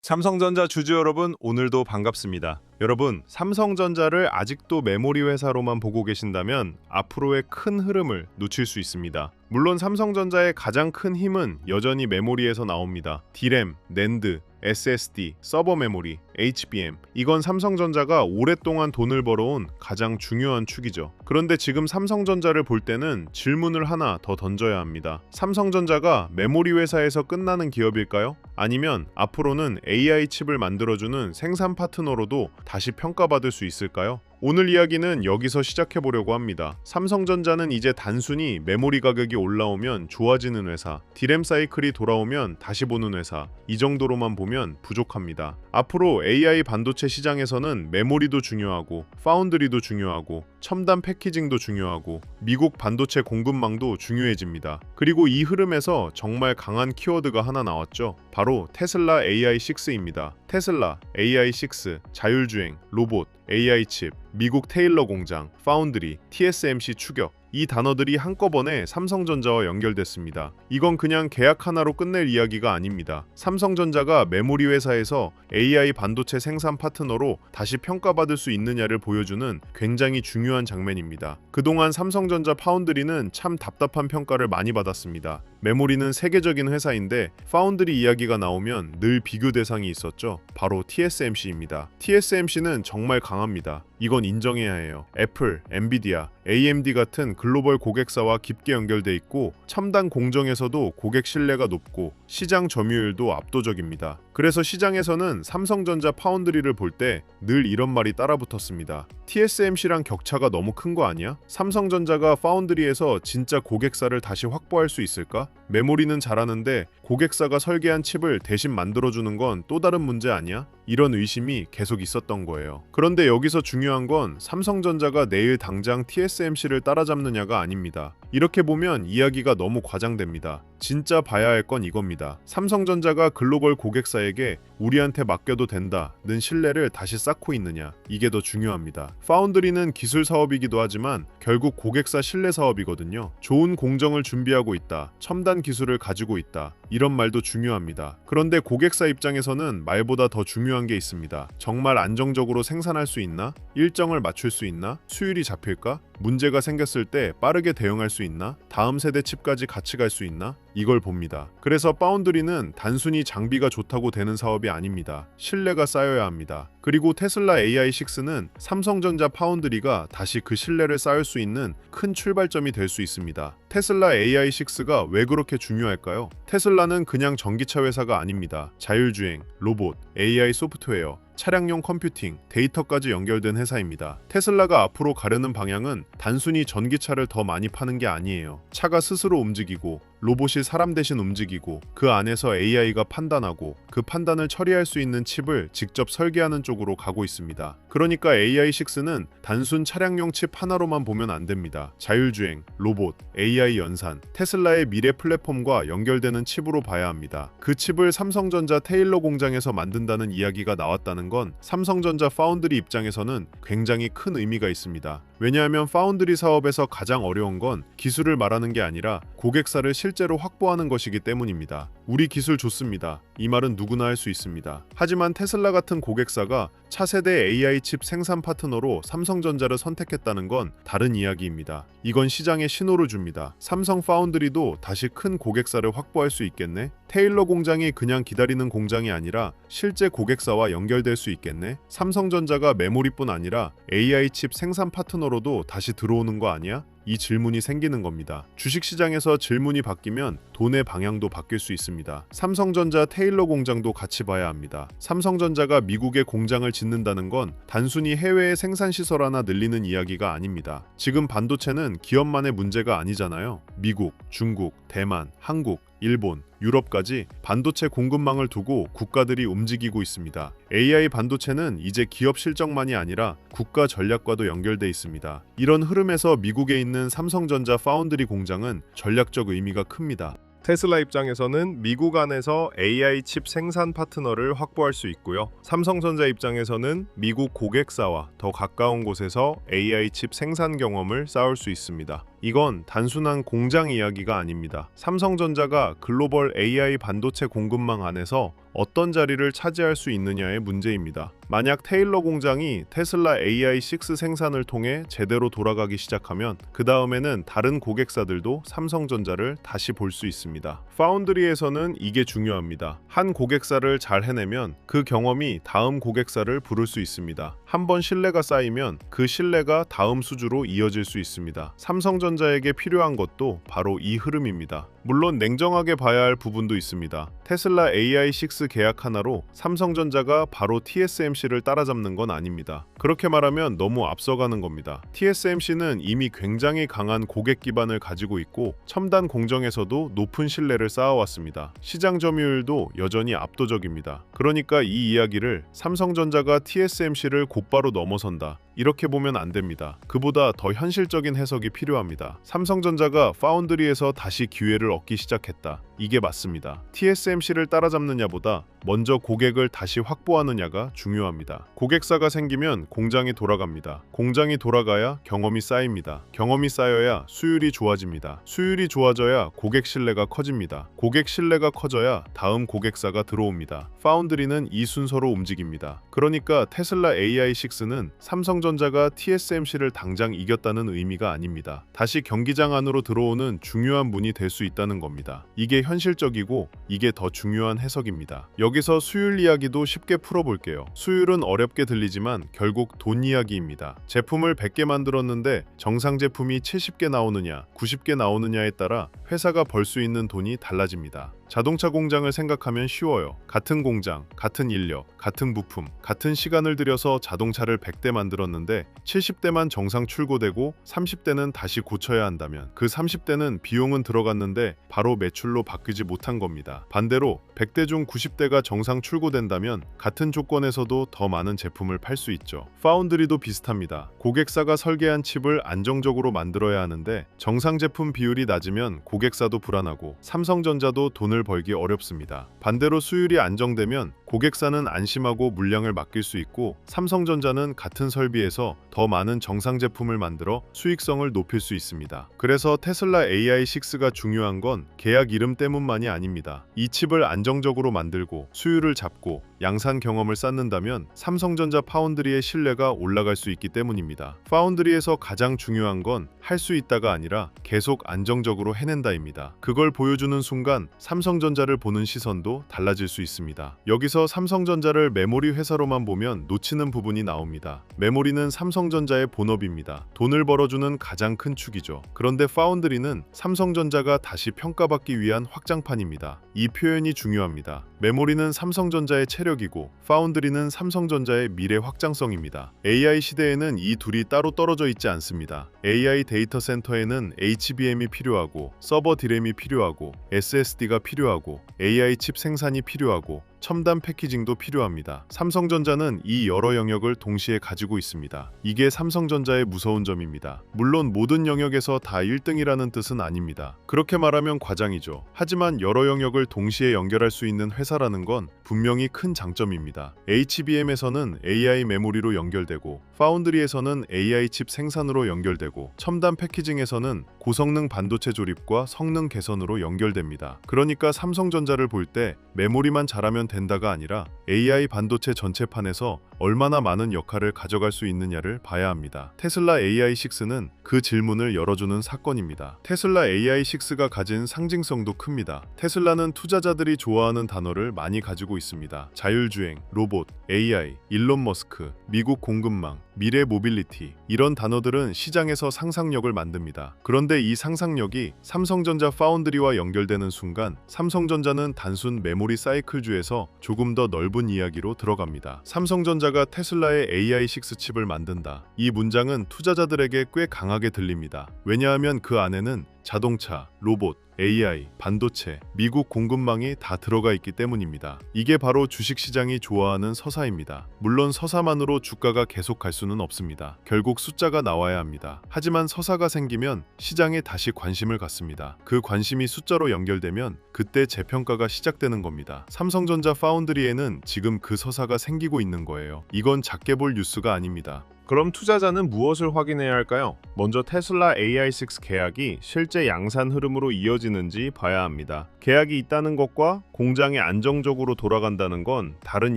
삼성전자 주주 여러분, 오늘도 반갑습니다. 여러분, 삼성전자를 아직도 메모리 회사로만 보고 계신다면 앞으로의 큰 흐름을 놓칠 수 있습니다. 물론 삼성전자의 가장 큰 힘은 여전히 메모리에서 나옵니다. D램, 낸드, SSD, 서버 메모리, HBM. 이건 삼성전자가 오랫동안 돈을 벌어온 가장 중요한 축이죠. 그런데 지금 삼성전자를 볼 때는 질문을 하나 더 던져야 합니다. 삼성전자가 메모리 회사에서 끝나는 기업일까요? 아니면 앞으로는 AI 칩을 만들어주는 생산 파트너로도 다시 평가받을 수 있을까요? 오늘 이야기는 여기서 시작해 보려고 합니다. 삼성전자는 이제 단순히 메모리 가격이 올라오면 좋아지는 회사, D램 사이클이 돌아오면 다시 보는 회사, 이 정도로만 보면 부족합니다. 앞으로 AI 반도체 시장에서는 메모리도 중요하고, 파운드리도 중요하고, 첨단 패키징도 중요하고, 미국 반도체 공급망도 중요해집니다. 그리고 이 흐름에서 정말 강한 키워드가 하나 나왔죠. 바로 테슬라 AI6입니다. 테슬라, AI6, 자율주행, 로봇, AI 칩, 미국 테일러 공장, 파운드리, TSMC 추격. 이 단어들이 한꺼번에 삼성전자와 연결됐습니다. 이건 그냥 계약 하나로 끝낼 이야기가 아닙니다. 삼성전자가 메모리 회사에서 AI 반도체 생산 파트너로 다시 평가받을 수 있느냐를 보여주는 굉장히 중요한 장면입니다. 그동안 삼성전자 파운드리는 참 답답한 평가를 많이 받았습니다. 메모리는 세계적인 회사인데 파운드리 이야기가 나오면 늘 비교 대상이 있었죠. 바로 TSMC입니다. TSMC는 정말 강합니다. 이건 인정해야 해요. 애플, 엔비디아, AMD 같은 글로벌 고객사와 깊게 연결돼 있고 첨단 공정에서도 고객 신뢰가 높고 시장 점유율도 압도적입니다. 그래서 시장에서는 삼성전자 파운드리를 볼 때 늘 이런 말이 따라붙었습니다. TSMC랑 격차가 너무 큰 거 아니야? 삼성전자가 파운드리에서 진짜 고객사를 다시 확보할 수 있을까? 메모리는 잘하는데 고객사가 설계한 칩을 대신 만들어주는 건 또 다른 문제 아니야? 이런 의심이 계속 있었던 거예요. 그런데 여기서 중요한 건 삼성전자가 내일 당장 TSMC를 따라잡느냐가 아닙니다. 이렇게 보면 이야기가 너무 과장됩니다. 진짜 봐야 할 건 이겁니다. 삼성전자가 글로벌 고객사에게 우리한테 맡겨도 된다는 신뢰를 다시 쌓고 있느냐, 이게 더 중요합니다. 파운드리는 기술 사업이기도 하지만 결국 고객사 신뢰 사업이거든요. 좋은 공정을 준비하고 있다, 첨단 기술을 가지고 있다, 이런 말도 중요합니다. 그런데 고객사 입장에서는 말보다 더 중요한 게 있습니다. 정말 안정적으로 생산할 수 있나? 일정을 맞출 수 있나? 수율이 잡힐까? 문제가 생겼을 때 빠르게 대응할 수 있나? 다음 세대 칩까지 같이 갈 수 있나? 이걸 봅니다. 그래서 파운드리는 단순히 장비가 좋다고 되는 사업이 아닙니다. 신뢰가 쌓여야 합니다. 그리고 테슬라 AI6는 삼성전자 파운드리가 다시 그 신뢰를 쌓을 수 있는 큰 출발점이 될 수 있습니다. 테슬라 AI6가 왜 그렇게 중요할까요? 테슬라는 그냥 전기차 회사가 아닙니다. 자율주행, 로봇, AI 소프트웨어, 차량용 컴퓨팅, 데이터까지 연결된 회사입니다. 테슬라가 앞으로 가려는 방향은 단순히 전기차를 더 많이 파는 게 아니에요. 차가 스스로 움직이고 로봇이 사람 대신 움직이고 그 안에서 AI가 판단하고 그 판단을 처리할 수 있는 칩을 직접 설계하는 쪽으로 가고 있습니다. 그러니까 AI6는 단순 차량용 칩 하나로만 보면 안 됩니다. 자율주행, 로봇, AI 연산, 테슬라의 미래 플랫폼과 연결되는 칩으로 봐야 합니다. 그 칩을 삼성전자 테일러 공장에서 만든다는 이야기가 나왔다는 건 삼성전자 파운드리 입장에서는 굉장히 큰 의미가 있습니다. 왜냐하면 파운드리 사업에서 가장 어려운 건 기술을 말하는 게 아니라 고객사를 실제로 확보하는 것이기 때문입니다. 우리 기술 좋습니다. 이 말은 누구나 할 수 있습니다. 하지만 테슬라 같은 고객사가 차세대 AI 칩 생산 파트너로 삼성전자를 선택했다는 건 다른 이야기입니다. 이건 시장에 신호를 줍니다. 삼성 파운드리도 다시 큰 고객사를 확보할 수 있겠네? 테일러 공장이 그냥 기다리는 공장이 아니라 실제 고객사와 연결될 수 있겠네? 삼성전자가 메모리뿐 아니라 AI 칩 생산 파트너로도 다시 들어오는 거 아니야? 이 질문이 생기는 겁니다. 주식시장에서 질문이 바뀌면 돈의 방향도 바뀔 수 있습니다. 삼성전자 테일러 공장도 같이 봐야 합니다. 삼성전자가 미국에 공장을 짓는다는 건 단순히 해외의 생산시설 하나 늘리는 이야기가 아닙니다. 지금 반도체는 기업만의 문제가 아니잖아요. 미국, 중국, 대만, 한국, 일본, 유럽까지 반도체 공급망을 두고 국가들이 움직이고 있습니다. AI 반도체는 이제 기업 실적만이 아니라 국가 전략과도 연결돼 있습니다. 이런 흐름에서 미국에 있는 삼성전자 파운드리 공장은 전략적 의미가 큽니다. 테슬라 입장에서는 미국 안에서 AI 칩 생산 파트너를 확보할 수 있고요. 삼성전자 입장에서는 미국 고객사와 더 가까운 곳에서 AI 칩 생산 경험을 쌓을 수 있습니다. 이건 단순한 공장 이야기가 아닙니다. 삼성전자가 글로벌 AI 반도체 공급망 안에서 어떤 자리를 차지할 수 있느냐의 문제입니다. 만약 테일러 공장이 테슬라 AI6 생산을 통해 제대로 돌아가기 시작하면 그 다음에는 다른 고객사들도 삼성전자를 다시 볼 수 있습니다. 파운드리에서는 이게 중요합니다. 한 고객사를 잘 해내면 그 경험이 다음 고객사를 부를 수 있습니다. 한번 신뢰가 쌓이면 그 신뢰가 다음 수주로 이어질 수 있습니다. 삼성전자에게 필요한 것도 바로 이 흐름입니다. 물론 냉정하게 봐야 할 부분도 있습니다. 테슬라 AI6 계약 하나로 삼성전자가 바로 TSMC를 따라잡는 건 아닙니다. 그렇게 말하면 너무 앞서가는 겁니다. TSMC는 이미 굉장히 강한 고객 기반을 가지고 있고 첨단 공정에서도 높은 신뢰를 쌓아왔습니다. 시장 점유율도 여전히 압도적입니다. 그러니까 이 이야기를 삼성전자가 TSMC를 곧바로 넘어선다, 이렇게 보면 안 됩니다. 그보다 더 현실적인 해석이 필요합니다. 삼성전자가 파운드리에서 다시 기회를 얻기 시작했다, 이게 맞습니다. TSMC를 따라잡느냐보다 먼저 고객을 다시 확보하느냐가 중요합니다. 고객사가 생기면 공장이 돌아갑니다. 공장이 돌아가야 경험이 쌓입니다. 경험이 쌓여야 수율이 좋아집니다. 수율이 좋아져야 고객 신뢰가 커집니다. 고객 신뢰가 커져야 다음 고객사가 들어옵니다. 파운드리는 이 순서로 움직입니다. 그러니까 테슬라 AI6는 삼성전자가 TSMC를 당장 이겼다는 의미가 아닙니다. 다시 경기장 안으로 들어오는 중요한 문이 될 수 있다는 겁니다. 이게 현실적이고 이게 더 중요한 해석입니다. 여기서 수율 이야기도 쉽게 풀어볼게요. 수율은 어렵게 들리지만 결국 돈 이야기입니다. 제품을 100개 만들었는데 정상 제품이 70개 나오느냐, 90개 나오느냐에 따라 회사가 벌 수 있는 돈이 달라집니다. 자동차 공장을 생각하면 쉬워요. 같은 공장, 같은 인력, 같은 부품, 같은 시간을 들여서 자동차를 100대 만들었는데 70대만 정상 출고되고 30대는 다시 고쳐야 한다면 그 30대는 비용은 들어갔는데 바로 매출로 바뀌지 못한 겁니다. 반대로 100대 중 90대가 정상 출고된다면 같은 조건에서도 더 많은 제품을 팔 수 있죠. 파운드리도 비슷합니다. 고객사가 설계한 칩을 안정적으로 만들어야 하는데 정상 제품 비율이 낮으면 고객사도 불안하고 삼성전자도 돈을 벌기 어렵습니다. 반대로 수율이 안정되면 고객사는 안심하고 물량을 맡길 수 있고 삼성전자는 같은 설비에서 더 많은 정상 제품을 만들어 수익성을 높일 수 있습니다. 그래서 테슬라 AI6가 중요한 건 계약 이름 때문만이 아닙니다. 이 칩을 안정적으로 만들고 수율을 잡고 양산 경험을 쌓는다면 삼성전자 파운드리의 신뢰가 올라갈 수 있기 때문입니다. 파운드리에서 가장 중요한 건 할 수 있다가 아니라 계속 안정적으로 해낸다입니다. 그걸 보여주는 순간 삼성전자를 보는 시선도 달라질 수 있습니다. 여기서 삼성전자를 메모리 회사로만 보면 놓치는 부분이 나옵니다. 메모리는 삼성전자의 본업입니다. 돈을 벌어주는 가장 큰 축이죠. 그런데 파운드리는 삼성전자가 다시 평가받기 위한 확장판입니다. 이 표현이 중요합니다. 메모리는 삼성전자의 체력이고 파운드리는 삼성전자의 미래 확장성입니다. AI 시대에는 이 둘이 따로 떨어져 있지 않습니다. AI 데이터 센터에는 HBM이 필요하고 서버 디램이 필요하고 SSD가 필요하고 AI 칩 생산이 필요하고 첨단 패키징도 필요합니다. 삼성전자는 이 여러 영역을 동시에 가지고 있습니다. 이게 삼성전자의 무서운 점입니다. 물론 모든 영역에서 다 1등이라는 뜻은 아닙니다. 그렇게 말하면 과장이죠. 하지만 여러 영역을 동시에 연결할 수 있는 회사라는 건 분명히 큰 장점입니다. HBM에서는 AI 메모리로 연결되고 파운드리에서는 AI 칩 생산으로 연결되고 첨단 패키징에서는 고성능 반도체 조립과 성능 개선으로 연결됩니다. 그러니까 삼성전자를 볼 때 메모리만 잘하면 된다가 아니라 AI 반도체 전체판에서 얼마나 많은 역할을 가져갈 수 있느냐를 봐야 합니다. 테슬라 AI6는 그 질문을 열어주는 사건입니다. 테슬라 AI6가 가진 상징성도 큽니다. 테슬라는 투자자들이 좋아하는 단어를 많이 가지고 있습니다. 자율주행, 로봇, AI, 일론 머스크, 미국 공급망, 미래 모빌리티, 이런 단어들은 시장에서 상상력을 만듭니다. 그런데 이 상상력이 삼성전자 파운드리와 연결되는 순간 삼성전자는 단순 메모리 사이클주에서 조금 더 넓은 이야기로 들어갑니다. 삼성전자가 테슬라의 AI6 칩을 만든다. 이 문장은 투자자들에게 꽤 강하게 들립니다. 왜냐하면 그 안에는 자동차, 로봇, AI, 반도체, 미국 공급망이 다 들어가 있기 때문입니다. 이게 바로 주식시장이 좋아하는 서사입니다. 물론 서사만으로 주가가 계속 갈 수는 없습니다. 결국 숫자가 나와야 합니다. 하지만 서사가 생기면 시장에 다시 관심을 갖습니다. 그 관심이 숫자로 연결되면 그때 재평가가 시작되는 겁니다. 삼성전자 파운드리에는 지금 그 서사가 생기고 있는 거예요. 이건 작게 볼 뉴스가 아닙니다. 그럼 투자자는 무엇을 확인해야 할까요? 먼저 테슬라 AI6 계약이 실제 양산 흐름으로 이어지는지 봐야 합니다. 계약이 있다는 것과 공장이 안정적으로 돌아간다는 건 다른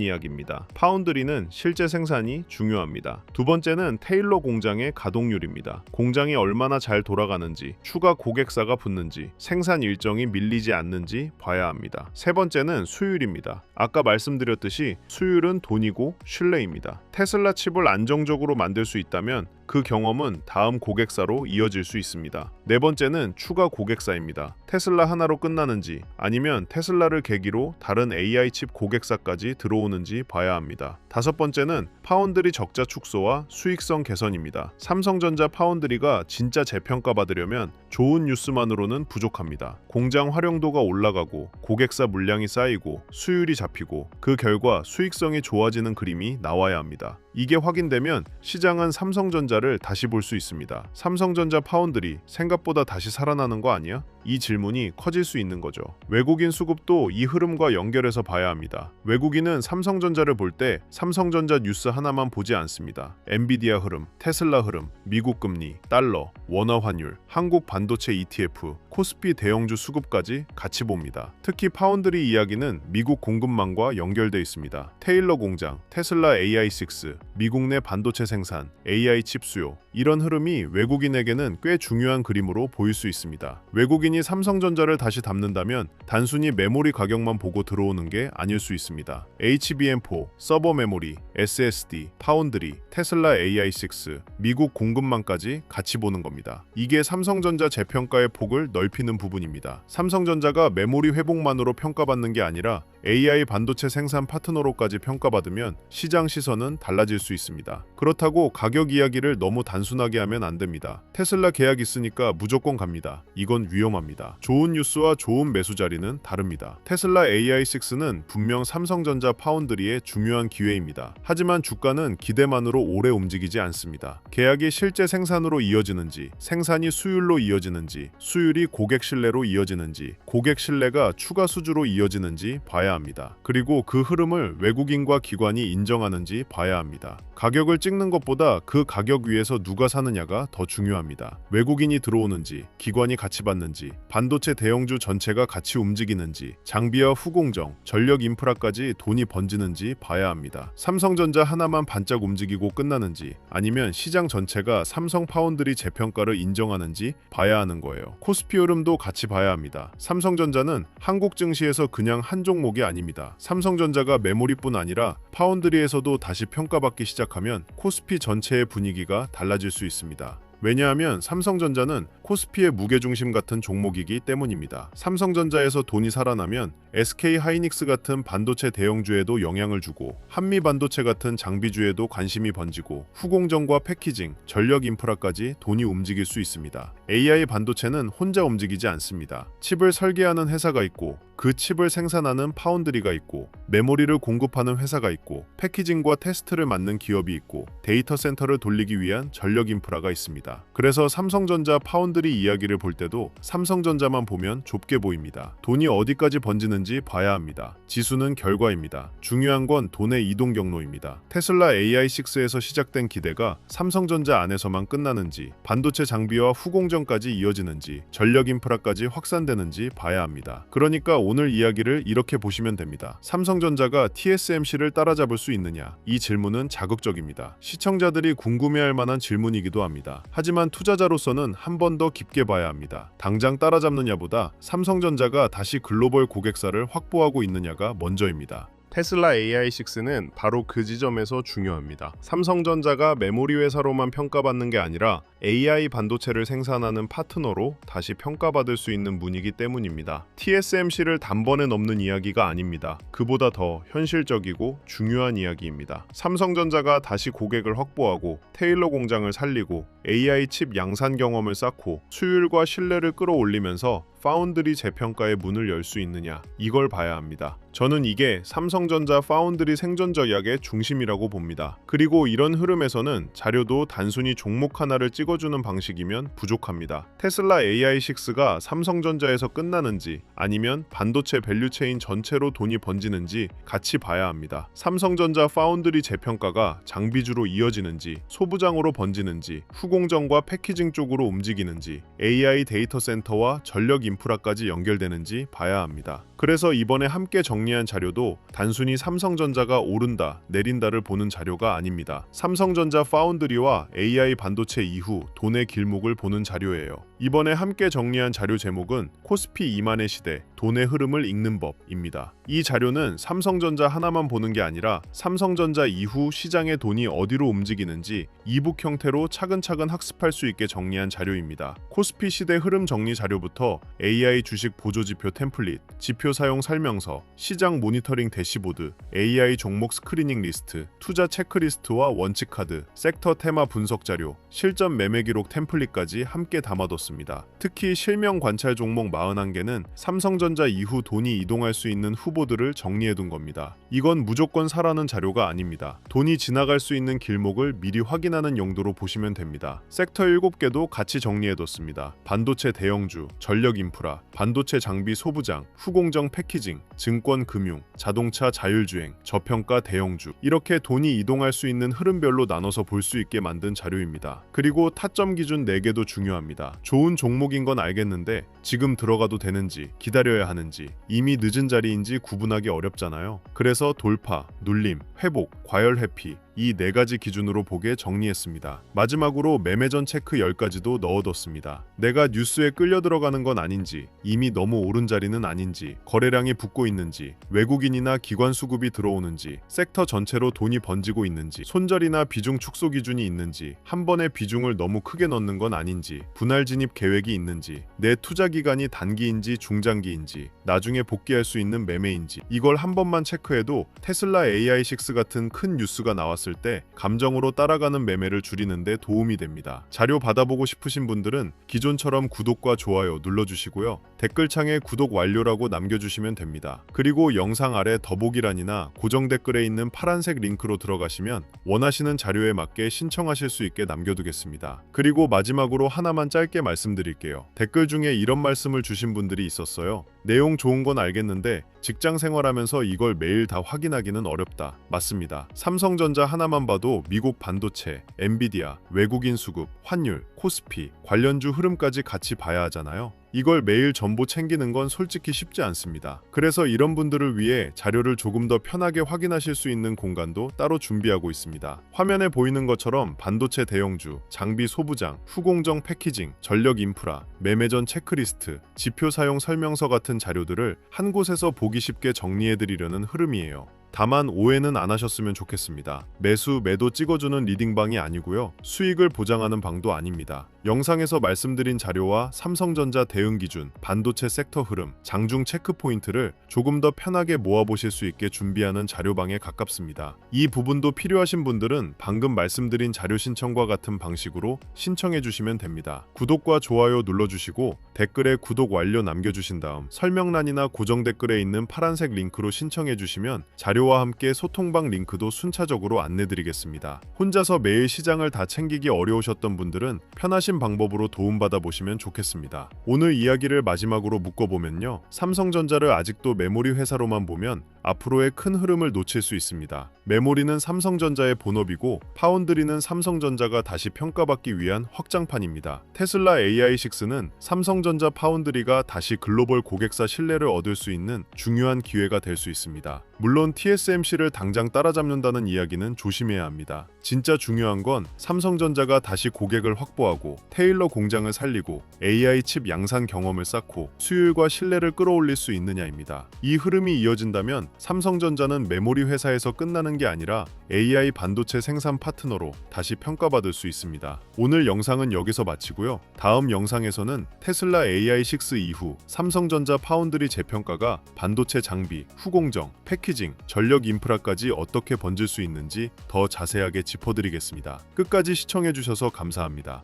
이야기입니다. 파운드리는 실제 생산이 중요합니다. 두 번째는 테일러 공장의 가동률입니다. 공장이 얼마나 잘 돌아가는지, 추가 고객사가 붙는지, 생산 일정이 밀리지 않는지 봐야 합니다. 세 번째는 수율입니다. 아까 말씀드렸듯이 수율은 돈이고 신뢰입니다. 테슬라 칩을 안정적으로 만들 수 있다면 그 경험은 다음 고객사로 이어질 수 있습니다. 네 번째는 추가 고객사입니다. 테슬라 하나로 끝나는지 아니면 테슬라를 계기로 다른 AI 칩 고객사까지 들어오는지 봐야 합니다. 다섯 번째는 파운드리 적자 축소와 수익성 개선입니다. 삼성전자 파운드리가 진짜 재평가받으려면 좋은 뉴스만으로는 부족합니다. 공장 활용도가 올라가고 고객사 물량이 쌓이고 수율이 잡히고 그 결과 수익성이 좋아지는 그림이 나와야 합니다. 이게 확인되면 시장은 삼성전자를 다시 볼 수 있습니다. 삼성전자 파운드리 생각보다 다시 살아나는 거 아니야? 이 질문이 커질 수 있는 거죠. 외국인 수급도 이 흐름과 연결해서 봐야 합니다. 외국인은 삼성전자를 볼 때 삼성전자 뉴스 하나만 보지 않습니다. 엔비디아 흐름, 테슬라 흐름, 미국 금리, 달러, 원화 환율, 한국 반도체 ETF, 코스피 대형주 수급까지 같이 봅니다. 특히 파운드리 이야기는 미국 공급망과 연결돼 있습니다. 테일러 공장, 테슬라 AI6, 미국 내 반도체 생산, AI 칩 수요, 이런 흐름이 외국인에게는 꽤 중요한 그림으로 보일 수 있습니다. 외국인이 삼성전자를 다시 담는다면 단순히 메모리 가격만 보고 들어오는 게 아닐 수 있습니다. HBM4, 서버 메모리, SSD, 파운드리, 테슬라 AI6, 미국 공급망까지 같이 보는 겁니다. 이게 삼성전자 재평가의 폭을 넓히는 부분입니다. 삼성전자가 메모리 회복만으로 평가받는 게 아니라 AI 반도체 생산 파트너로까지 평가받으면 시장 시선은 달라질 수 있습니다. 그렇다고 가격 이야기를 너무 단순하게 하면 안 됩니다. 테슬라 계약 있으니까 무조건 갑니다. 이건 위험합니다. 좋은 뉴스와 좋은 매수 자리는 다릅니다. 테슬라 AI6는 분명 삼성전자 파운드리의 중요한 기회입니다. 하지만 주가는 기대만으로 오래 움직이지 않습니다. 계약이 실제 생산으로 이어지는지, 생산이 수율로 이어지는지, 수율이 고객 신뢰로 이어지는지, 고객 신뢰가 추가 수주로 이어지는지 봐야 합니다. 그리고 그 흐름을 외국인과 기관이 인정하는지 봐야 합니다. 가격을 찍는 것보다 그 가격 위에서 누가 사느냐가 더 중요합니다. 외국인이 들어오는지, 기관이 같이 받는지, 반도체 대형주 전체가 같이 움직이는지, 장비와 후공정, 전력 인프라까지 돈이 번지는지 봐야 합니다. 삼성전자 하나만 반짝 움직이고 끝나는지, 아니면 시장 전체가 삼성 파운드리 재평가를 인정하는지 봐야 하는 거예요. 코스피 흐름도 같이 봐야 합니다. 삼성전자는 한국 증시에서 그냥 한 종목이 아닙니다. 삼성전자가 메모리뿐 아니라 파운드리에서도 다시 평가받기 시작하면 코스피 전체의 분위기가 달라질 수 있습니다. 왜냐하면 삼성전자는 코스피의 무게중심 같은 종목이기 때문입니다. 삼성전자에서 돈이 살아나면 SK하이닉스 같은 반도체 대형주에도 영향을 주고 한미 반도체 같은 장비주에도 관심이 번지고 후공정과 패키징, 전력 인프라까지 돈이 움직일 수 있습니다. AI 반도체는 혼자 움직이지 않습니다. 칩을 설계하는 회사가 있고 그 칩을 생산하는 파운드리가 있고 메모리를 공급하는 회사가 있고 패키징과 테스트를 맡는 기업이 있고 데이터 센터를 돌리기 위한 전력 인프라가 있습니다. 그래서 삼성전자 파운드리 이야기를 볼 때도 삼성전자만 보면 좁게 보입니다. 돈이 어디까지 번지는지 봐야 합니다. 지수는 결과입니다. 중요한 건 돈의 이동 경로입니다. 테슬라 AI6에서 시작된 기대가 삼성전자 안에서만 끝나는지, 반도체 장비와 후공정까지 이어지는지, 전력 인프라까지 확산되는지 봐야 합니다. 그러니까 오늘 이야기를 이렇게 보시면 됩니다. 삼성전자가 TSMC를 따라잡을 수 있느냐? 이 질문은 자극적입니다. 시청자들이 궁금해할 만한 질문이기도 합니다. 하지만 투자자로서는 한 번 더 깊게 봐야 합니다. 당장 따라잡느냐보다 삼성전자가 다시 글로벌 고객사를 확보하고 있느냐가 먼저입니다. 테슬라 AI6는 바로 그 지점에서 중요합니다. 삼성전자가 메모리 회사로만 평가받는 게 아니라 AI 반도체를 생산하는 파트너로 다시 평가받을 수 있는 문이기 때문입니다. TSMC를 단번에 넘는 이야기가 아닙니다. 그보다 더 현실적이고 중요한 이야기입니다. 삼성전자가 다시 고객을 확보하고 테일러 공장을 살리고 AI 칩 양산 경험을 쌓고 수율과 신뢰를 끌어올리면서 파운드리 재평가의 문을 열 수 있느냐, 이걸 봐야 합니다. 저는 이게 삼성전자 파운드리 생존 전략의 중심이라고 봅니다. 그리고 이런 흐름에서는 자료도 단순히 종목 하나를 찍어주는 방식이면 부족합니다. 테슬라 AI6가 삼성전자에서 끝나는지 아니면 반도체 밸류체인 전체로 돈이 번지는지 같이 봐야 합니다. 삼성전자 파운드리 재평가가 장비주로 이어지는지, 소부장으로 번지는지, 후공정과 패키징 쪽으로 움직이는지, AI 데이터 센터와 전력 인프라까지 연결되는지 봐야 합니다. 그래서 이번에 함께 정리한 자료도 단순히 삼성전자가 오른다, 내린다를 보는 자료가 아닙니다. 삼성전자 파운드리와 AI 반도체 이후 돈의 길목을 보는 자료예요. 이번에 함께 정리한 자료 제목은 코스피 2만의 시대, 돈의 흐름을 읽는 법입니다. 이 자료는 삼성전자 하나만 보는 게 아니라 삼성전자 이후 시장의 돈이 어디로 움직이는지 이북 형태로 차근차근 학습할 수 있게 정리한 자료입니다. 코스피 시대 흐름 정리 자료부터 AI 주식 보조지표 템플릿, 지표 사용 설명서, 시장 모니터링 대시보드, AI 종목 스크리닝 리스트, 투자 체크리스트와 원칙 카드, 섹터 테마 분석 자료, 실전 매매 기록 템플릿까지 함께 담아뒀습니다. 특히 실명 관찰 종목 41개는 삼성전자 이후 돈이 이동할 수 있는 후보들을 정리해둔 겁니다. 이건 무조건 사라는 자료가 아닙니다. 돈이 지나갈 수 있는 길목을 미리 확인하는 용도로 보시면 됩니다. 섹터 7개도 같이 정리해뒀습니다. 반도체 대형주, 전력 인프라, 반도체 장비 소부장, 후공정 패키징, 증권 금융, 자동차 자율주행, 저평가 대형주, 이렇게 돈이 이동할 수 있는 흐름별로 나눠서 볼 수 있게 만든 자료입니다. 그리고 타점 기준 4개도 중요합니다. 좋은 종목인 건 알겠는데 지금 들어가도 되는지, 기다려야 하는지, 이미 늦은 자리인지 구분하기 어렵잖아요. 그래서 돌파, 눌림, 회복, 과열 회피, 이 4가지 기준으로 보게 정리했습니다. 마지막으로 매매전 체크 10가지도 넣어뒀습니다. 내가 뉴스에 끌려 들어가는 건 아닌지, 이미 너무 오른 자리는 아닌지, 거래량이 붙고 있는지, 외국인이나 기관 수급이 들어오는지, 섹터 전체로 돈이 번지고 있는지, 손절이나 비중 축소 기준이 있는지, 한 번에 비중을 너무 크게 넣는 건 아닌지, 분할 진입 계획이 있는지, 내 투자 기간이 단기인지 중장기인지, 나중에 복귀할 수 있는 매매인지, 이걸 한 번만 체크해도 테슬라 AI6 같은 큰 뉴스가 나왔을 때 감정으로 따라가는 매매를 줄이는 데 도움이 됩니다. 자료 받아보고 싶으신 분들은 기존처럼 구독과 좋아요 눌러주시고요. 댓글창에 구독 완료라고 남겨주시면 됩니다. 그리고 영상 아래 더보기란이나 고정 댓글에 있는 파란색 링크로 들어가시면 원하시는 자료에 맞게 신청하실 수 있게 남겨두겠습니다. 그리고 마지막으로 하나만 짧게 말씀드릴게요. 댓글 중에 이런 말씀을 주신 분들이 있었어요. 내용 좋은 건 알겠는데 직장 생활하면서 이걸 매일 다 확인하기는 어렵다. 맞습니다. 삼성전자 하나만 봐도 미국 반도체, 엔비디아, 외국인 수급, 환율, 코스피, 관련주 흐름까지 같이 봐야 하잖아요. 이걸 매일 전부 챙기는 건 솔직히 쉽지 않습니다. 그래서 이런 분들을 위해 자료를 조금 더 편하게 확인하실 수 있는 공간도 따로 준비하고 있습니다. 화면에 보이는 것처럼 반도체 대형주, 장비 소부장, 후공정 패키징, 전력 인프라, 매매전 체크리스트, 지표 사용 설명서 같은 자료들을 한 곳에서 보기 쉽게 정리해드리려는 흐름이에요. 다만 오해는 안 하셨으면 좋겠습니다. 매수, 매도 찍어주는 리딩방이 아니고요. 수익을 보장하는 방도 아닙니다. 영상에서 말씀드린 자료와 삼성전자 대응 기준, 반도체 섹터 흐름, 장중 체크 포인트를 조금 더 편하게 모아보실 수 있게 준비하는 자료방에 가깝습니다. 이 부분도 필요하신 분들은 방금 말씀드린 자료 신청과 같은 방식으로 신청해 주시면 됩니다. 구독과 좋아요 눌러주시고 댓글에 구독 완료 남겨주신 다음 설명란이나 고정 댓글에 있는 파란색 링크로 신청해 주시면 자료와 함께 소통방 링크도 순차적으로 안내드리겠습니다. 혼자서 매일 시장을 다 챙기기 어려우셨던 분들은 편하신 방법으로 도움받아 보시면 좋겠습니다. 오늘 이야기를 마지막으로 묶어보면요. 삼성전자를 아직도 메모리 회사로만 보면 앞으로의 큰 흐름을 놓칠 수 있습니다. 메모리는 삼성전자의 본업이고 파운드리는 삼성전자가 다시 평가받기 위한 확장판입니다. 테슬라 AI6는 삼성전자 파운드리가 다시 글로벌 고객사 신뢰를 얻을 수 있는 중요한 기회가 될 수 있습니다. 물론 TSMC를 당장 따라잡는다는 이야기는 조심해야 합니다. 진짜 중요한 건 삼성전자가 다시 고객을 확보하고 테일러 공장을 살리고 AI 칩 양산 경험을 쌓고 수율과 신뢰를 끌어올릴 수 있느냐입니다. 이 흐름이 이어진다면 삼성전자는 메모리 회사에서 끝나는 게 아니라 AI 반도체 생산 파트너로 다시 평가받을 수 있습니다. 오늘 영상은 여기서 마치고요. 다음 영상에서는 테슬라 AI6 이후 삼성전자 파운드리 재평가가 반도체 장비, 후공정, 패키징, 전력 인프라까지 어떻게 번질 수 있는지 더 자세하게 짚어드리겠습니다. 끝까지 시청해주셔서 감사합니다.